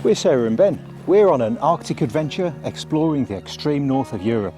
We're Sarah and Ben. We're on an Arctic adventure exploring the extreme north of Europe.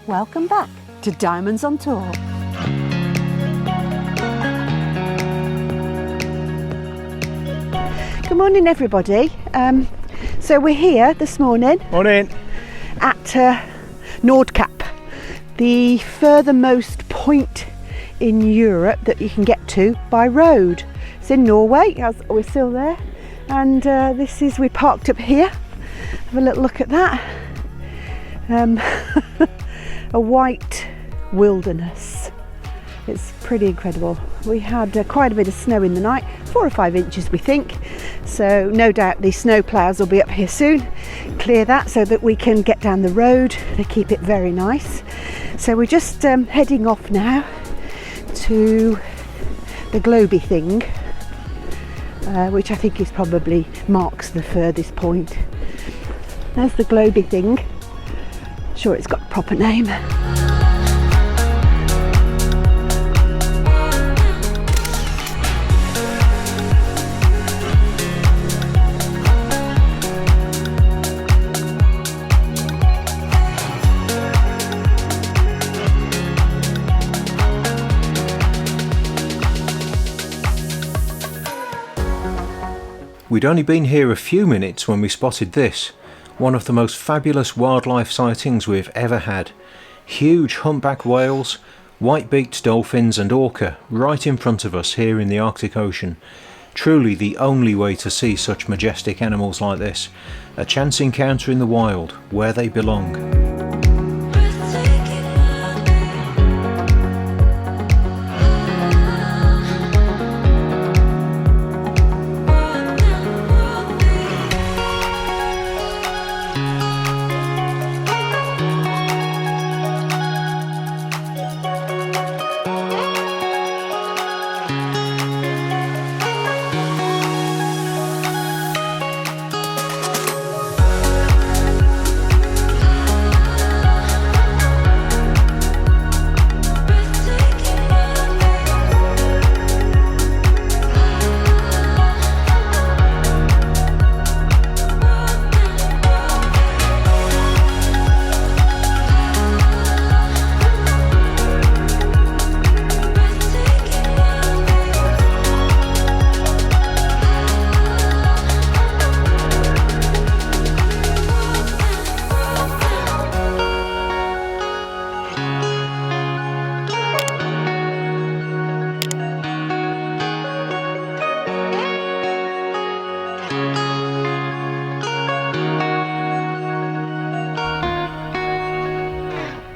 Welcome back to Diamonds on Tour. Good morning everybody. So we're here this morning at Nordkapp, the furthermost point in Europe that you can get to by road. It's in Norway, as we're still there, and we parked up here. Have a little look at that. A white wilderness. It's pretty incredible. We had quite a bit of snow in the night, 4 or 5 inches we think, so no doubt the snow ploughs will be up here soon, clear that so that we can get down the road. They keep it very nice. So we're just heading off now to the globy thing, which I think is probably marks the furthest point. There's the globy thing. Sure, it's got a proper name. We'd only been here a few minutes when we spotted this, one of the most fabulous wildlife sightings we've ever had. Huge humpback whales, white-beaked dolphins and orca right in front of us here in the Arctic Ocean. Truly the only way to see such majestic animals like this. A chance encounter in the wild, where they belong.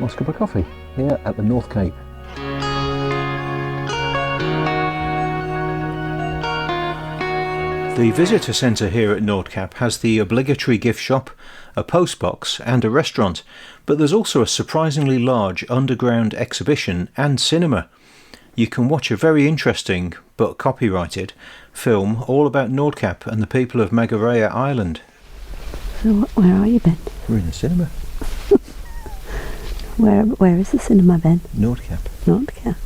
Last cup of coffee here at the North Cape. The visitor centre here at Nordkapp has the obligatory gift shop, a post box and a restaurant, but there's also a surprisingly large underground exhibition and cinema. You can watch a very interesting, but copyrighted, film all about Nordkapp and the people of Magarea Island. So where are you, Ben? We're in the cinema. Where is the cinema, Ben? Nordkapp. Nordkapp.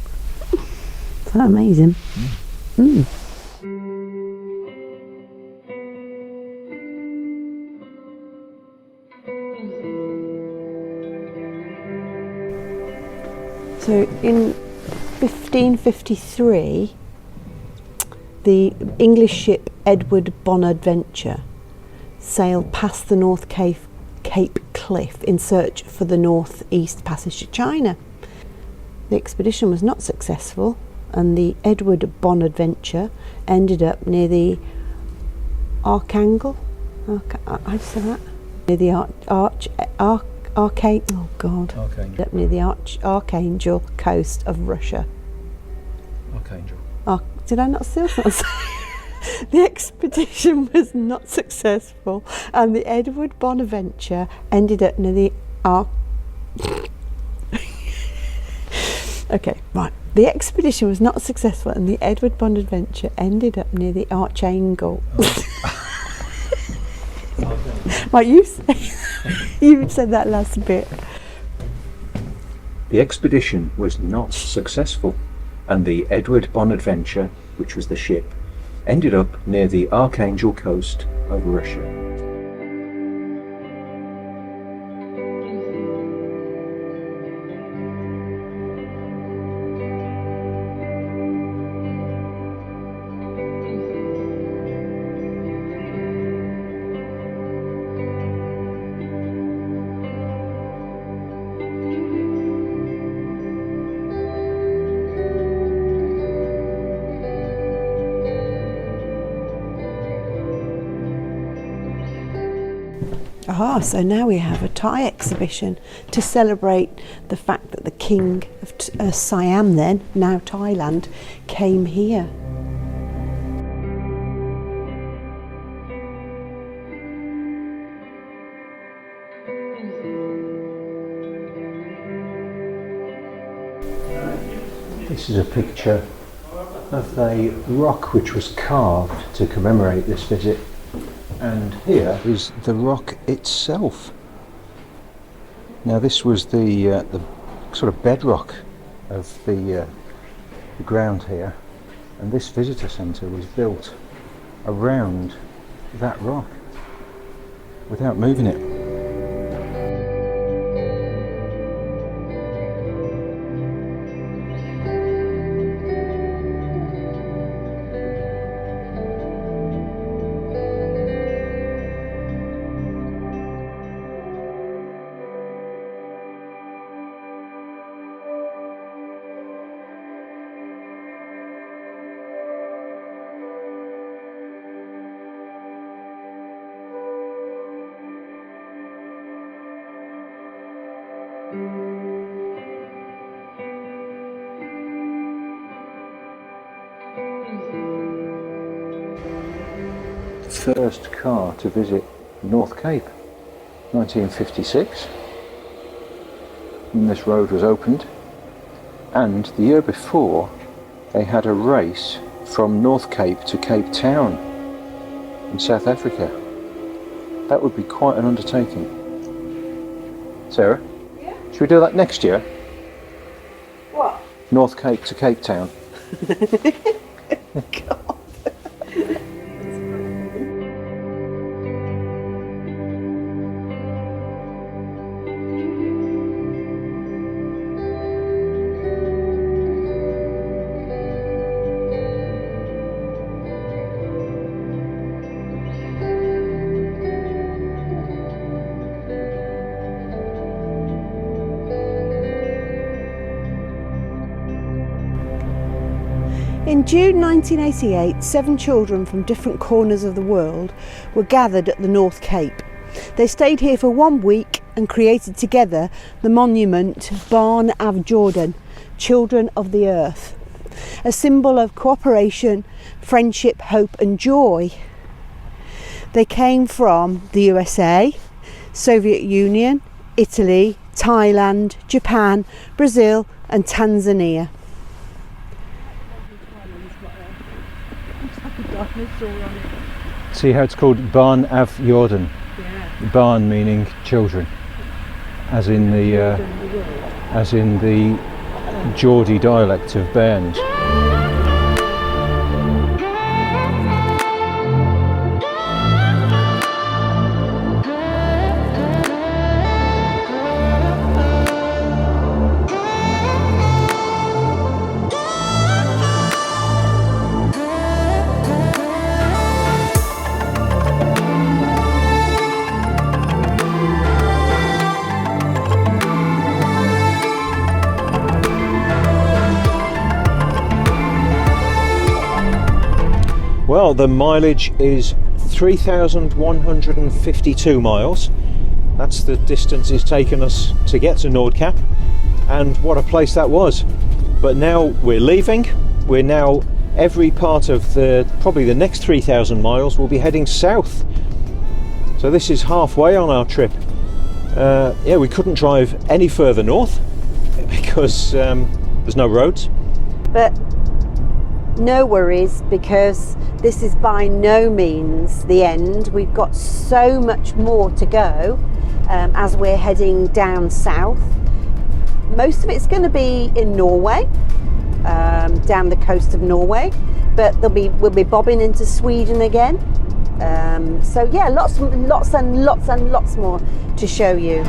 Is that amazing? Mm. So in 1553, the English ship Edward Bonaventure sailed past the North Cape Cliff in search for the northeast passage to China. The expedition was not successful, and the Edward Bonaventure ended up near the Archangel. I say that near the Archangel. Oh God! Archangel. Up near the Archangel coast of Russia. Archangel. Did I not still not say? The expedition was not successful, and the Edward Bonaventure ended up near the Okay, right. The expedition was not successful, and the Edward Bonaventure ended up near the Archangel. Right, you said that last bit. The expedition was not successful, and the Edward Bonaventure, which was the ship, ended up near the Archangel coast of Russia. So now we have a Thai exhibition to celebrate the fact that the king of Siam then, now Thailand, came here. This is a picture of a rock which was carved to commemorate this visit. And here is the rock itself. Now this was the sort of bedrock of the ground here, and this visitor centre was built around that rock without moving it. First car to visit Nordkapp, 1956, when this road was opened, and the year before they had a race from Nordkapp to Cape Town in South Africa. That would be quite an undertaking. Sarah? Yeah? Should we do that next year? What? Nordkapp to Cape Town. God. In June 1988, 7 children from different corners of the world were gathered at the North Cape. They stayed here for 1 week and created together the monument Barn Av Jordan, Children of the Earth, a symbol of cooperation, friendship, hope and joy. They came from the USA, Soviet Union, Italy, Thailand, Japan, Brazil and Tanzania. See how it's called Barn Av Jordan? Yeah. Barn meaning children, as in the Geordie dialect of bairns. Well, the mileage is 3,152 miles. That's the distance it's taken us to get to Nordkapp, and what a place that was. But now we're leaving. We're now, every part of probably the next 3,000 miles we'll be heading south. So this is halfway on our trip. Yeah, we couldn't drive any further north because there's no roads. But no worries, because this is by no means the end. We've got so much more to go as we're heading down south. Most of it's going to be in Norway, down the coast of Norway, but we'll be bobbing into Sweden again. So yeah, lots and lots more to show you.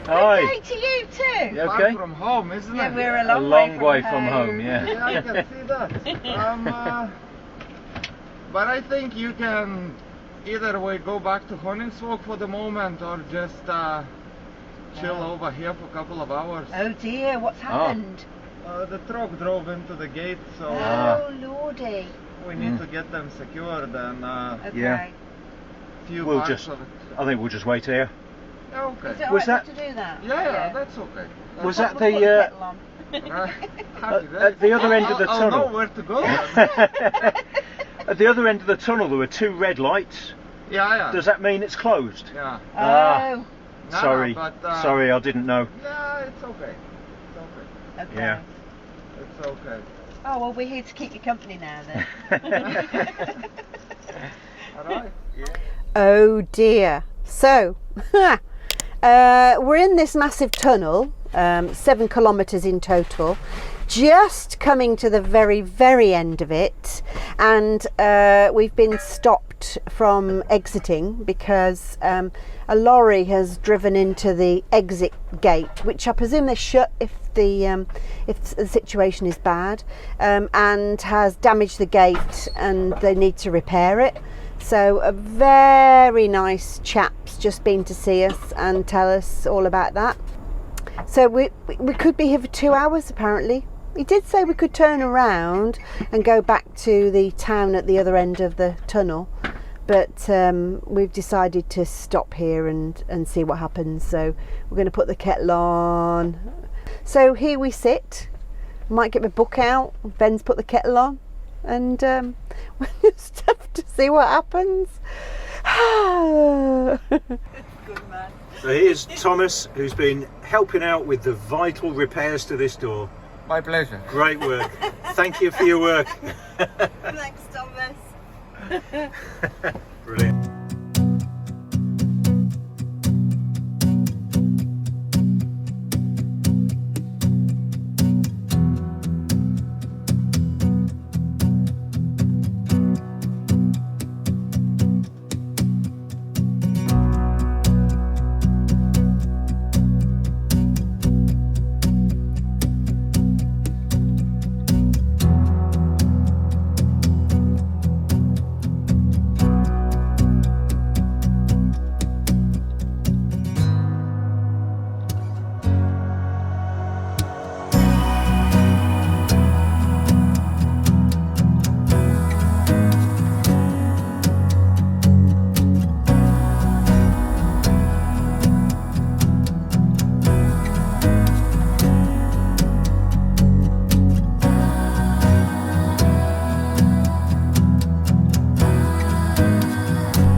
Hi. To you too. You okay? Far from home, isn't it? We're a long way from home. Yeah. Yeah, I can see that. But I think you can either way go back to Honningsvåg for the moment, or just chill over here for a couple of hours. Oh dear, what's happened? The truck drove into the gate, so oh lordy. We need to get them secured and okay. Yeah. We'll just. I think we'll just wait here. Okay. Is it Was alright that? To do that? Yeah, that's okay. Was that We'll put the kettle on. at the other end of the I'll tunnel? know where to go. At the other end of the tunnel, there were 2 red lights. Yeah. Does that mean it's closed? Yeah. Oh. Sorry. But, Sorry, I didn't know. Yeah, it's okay. It's okay. Okay. Yeah. It's okay. Oh well, we're here to keep you company now then. All right. Yeah. Oh dear. So, we're in this massive tunnel, 7 kilometres in total, just coming to the very, very end of it, and we've been stopped from exiting because a lorry has driven into the exit gate, which I presume they shut if the situation is bad, and has damaged the gate, and they need to repair it. So a very nice chap's just been to see us and tell us all about that. So we could be here for 2 hours apparently. He did say we could turn around and go back to the town at the other end of the tunnel, but we've decided to stop here and see what happens. So we're going to put the kettle on. So here we sit. Might get my book out. Ben's put the kettle on. And we'll just have to see what happens. Good man. So here's Thomas, who's been helping out with the vital repairs to this door. My pleasure. Great work. Thank you for your work. Thanks, Thomas. Brilliant.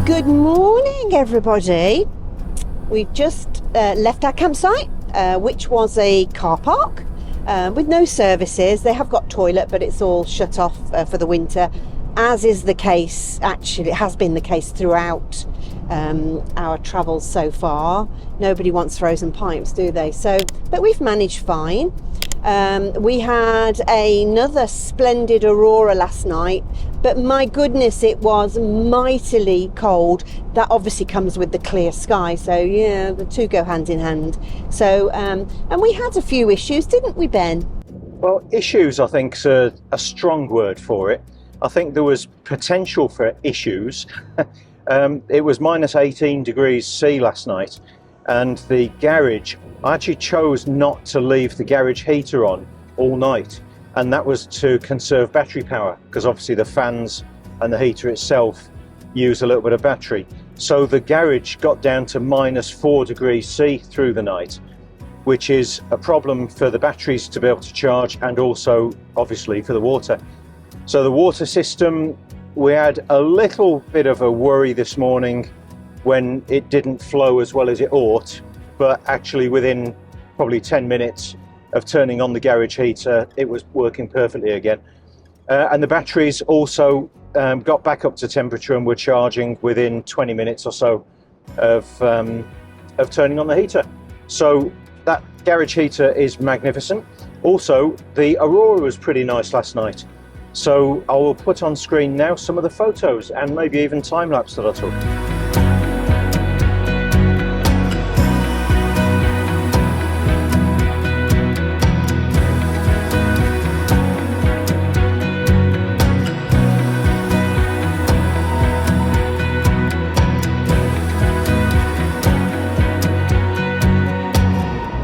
Good morning, everybody. We've just left our campsite, which was a car park with no services. They have got toilet, but it's all shut off for the winter, as is the case, actually, it has been the case throughout our travels so far. Nobody wants frozen pipes, do they? So, but we've managed fine. We had another splendid aurora last night, but my goodness, it was mightily cold. That obviously comes with the clear sky, so yeah, the two go hand in hand. So, and we had a few issues, didn't we, Ben? Well, issues, I think, is a strong word for it. I think there was potential for issues. It was minus 18 degrees C last night, and the garage, I actually chose not to leave the garage heater on all night, and that was to conserve battery power, because obviously the fans and the heater itself use a little bit of battery. So the garage got down to minus 4 degrees C through the night, which is a problem for the batteries to be able to charge, and also obviously for the water. So the water system, we had a little bit of a worry this morning when it didn't flow as well as it ought, but actually within probably 10 minutes of turning on the garage heater, it was working perfectly again. And the batteries also got back up to temperature and were charging within 20 minutes or so of turning on the heater. So that garage heater is magnificent. Also, the aurora was pretty nice last night. So I will put on screen now some of the photos and maybe even time lapse that I took.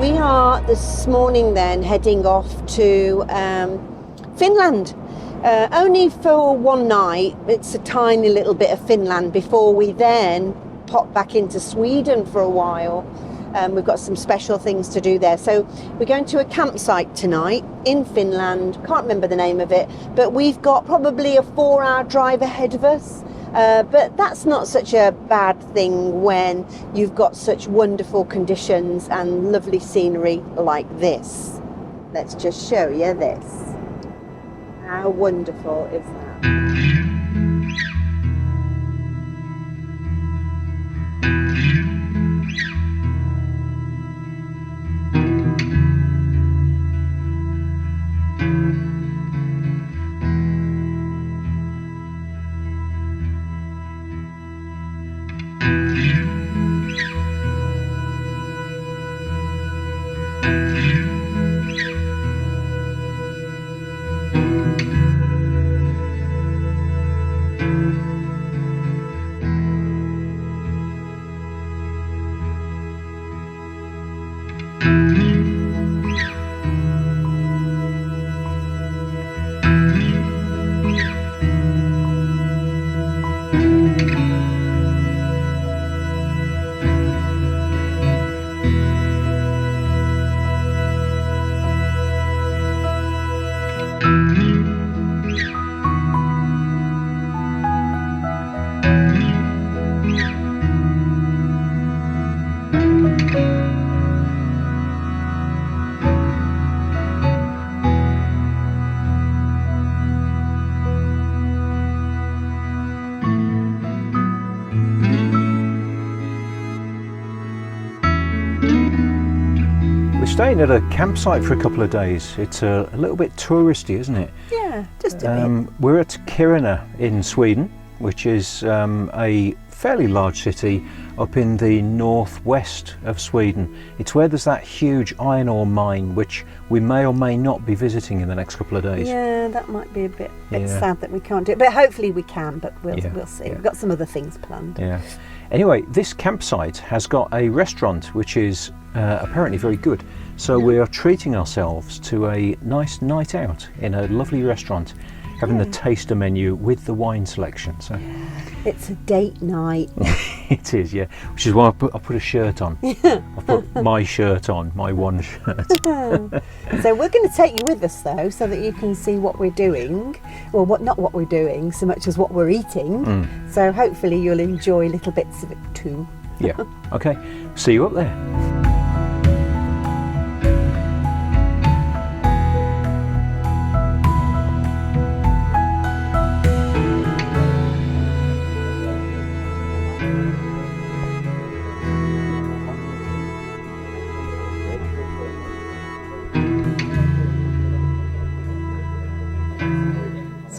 We are this morning then heading off to Finland. Only for one night. It's a tiny little bit of Finland before we then pop back into Sweden for a while. We've got some special things to do there. So we're going to a campsite tonight in Finland. Can't remember the name of it, but we've got probably a 4-hour drive ahead of us. But that's not such a bad thing when you've got such wonderful conditions and lovely scenery like this. Let's just show you this. How wonderful is that? Staying at a campsite for a couple of days. It's a little bit touristy, isn't it? Yeah, just a bit. We're at Kiruna in Sweden, which is a fairly large city up in the northwest of Sweden. It's where there's that huge iron ore mine, which we may or may not be visiting in the next couple of days. Yeah, that might be a bit sad that we can't do it, but hopefully we can, but we'll see. Yeah. We've got some other things planned. Yeah. Anyway, this campsite has got a restaurant which is apparently very good. So we are treating ourselves to a nice night out in a lovely restaurant, having the taster menu with the wine selection. So it's a date night. It is, yeah. Which is why I put a shirt on. I put my shirt on, my one shirt. So we're going to take you with us though, so that you can see what we're doing. Well, not what we're doing so much as what we're eating. So hopefully you'll enjoy little bits of it too. Yeah. Okay. See you up there.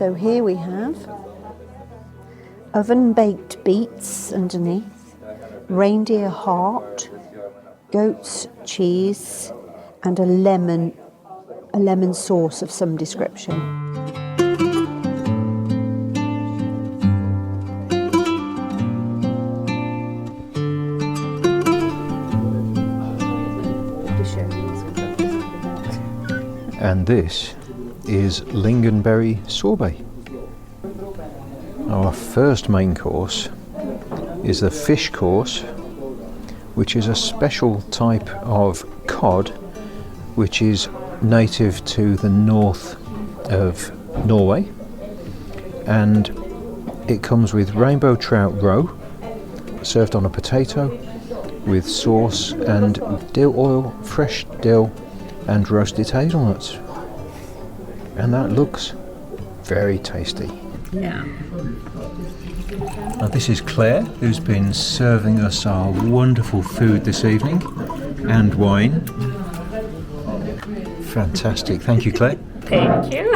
So here we have oven baked beets underneath, reindeer heart, goat's cheese, and a lemon sauce of some description. And this is lingonberry sorbet. Our first main course is the fish course, which is a special type of cod which is native to the north of Norway, and it comes with rainbow trout roe served on a potato with sauce and dill oil, fresh dill and roasted hazelnuts, and that looks very tasty. Yeah. Now this is Claire, who's been serving us our wonderful food this evening and wine. Fantastic, thank you, Claire. Thank you.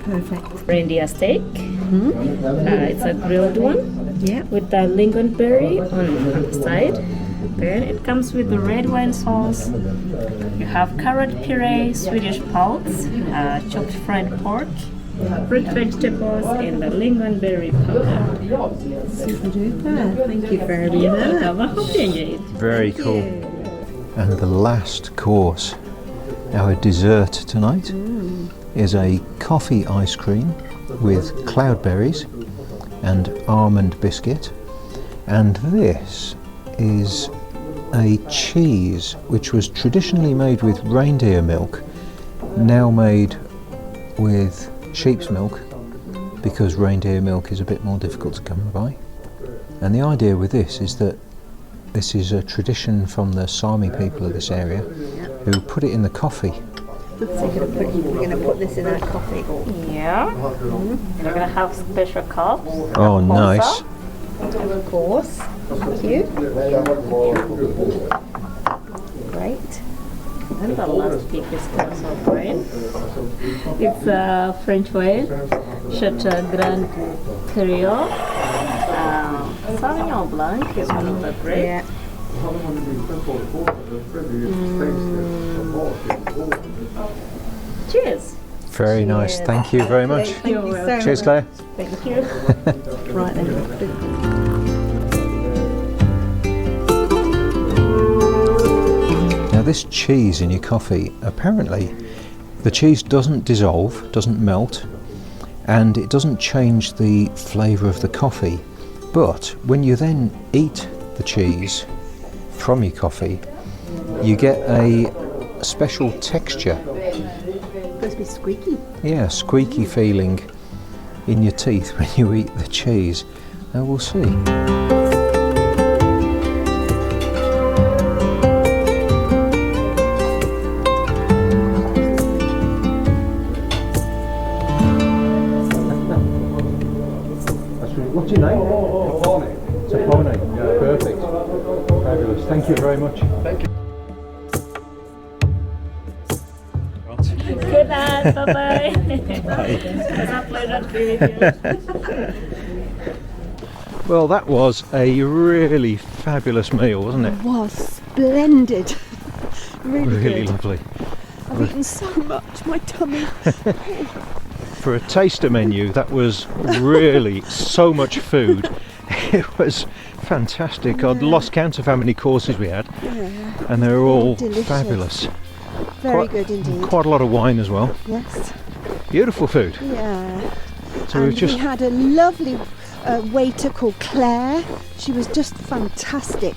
Perfect. Reindeer steak. It's a grilled one. Yeah. With the lingonberry on the side. Then it comes with the red wine sauce. You have carrot puree, Swedish pulse, chopped fried pork, fruit vegetables, and the lingonberry powder. Super duper. Thank you very You're much. welcome. I hope you enjoy it. Very cool. And the last course, our dessert tonight, is a coffee ice cream with cloudberries and almond biscuit. And this is a cheese which was traditionally made with reindeer milk, now made with sheep's milk because reindeer milk is a bit more difficult to come by. And the idea with this is that this is a tradition from the Sami people of this area who put it in the coffee. So we're going to put this in our coffee. Yeah. You're gonna have special cups. Oh, nice. Of course. Thank you. Great. And the last piece is also wine. It's French wine, Chateau Grand Creole. Sauvignon Blanc is one of the grapes. Yeah. Cheers. Very nice. Thank you very much. Thank you so Cheers, much. Claire. Thank you. Right then. Now this cheese in your coffee, apparently the cheese doesn't dissolve, doesn't melt, and it doesn't change the flavour of the coffee. But when you then eat the cheese from your coffee, you get a special texture. Supposed to be squeaky. Yeah, squeaky feeling in your teeth when you eat the cheese. Now we'll see. What's your name? Sapone. Perfect. Fabulous. Thank you very much. Thank you. Good night. Bye-bye. It's a pleasure to be with you. Well, that was a really fabulous meal, wasn't it? It was splendid. Really Really good. lovely. I've eaten so much, my tummy. For a taster menu, that was really so much food. It was fantastic. I'd lost count of how many courses we had, and they were all Delicious. Fabulous. Very Quite- good indeed. Quite a lot of wine as well. Yes. Beautiful food. Yeah. So And we've just we had a lovely waiter called Claire. She was just fantastic.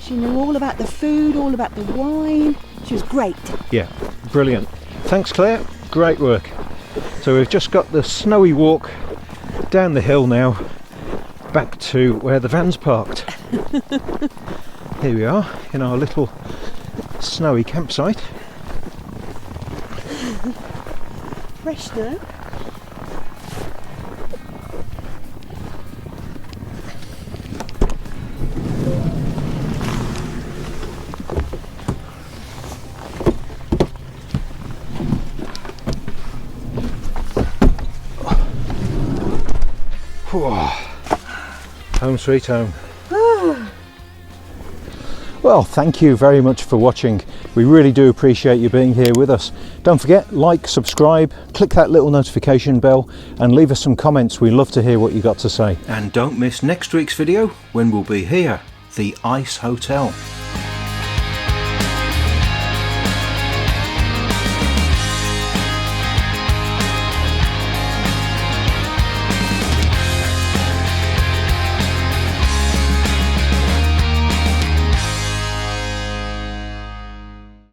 She knew all about the food, all about the wine. She was great. Yeah, brilliant. Thanks, Claire. Great work. So we've just got the snowy walk down the hill now, back to where the van's parked. Here we are in our little snowy campsite. Fresh though. Home sweet home. Well, thank you very much for watching. We really do appreciate you being here with us. Don't forget, like, subscribe, click that little notification bell and leave us some comments. We love to hear what you got to say. And don't miss next week's video when we'll be here, the Ice Hotel.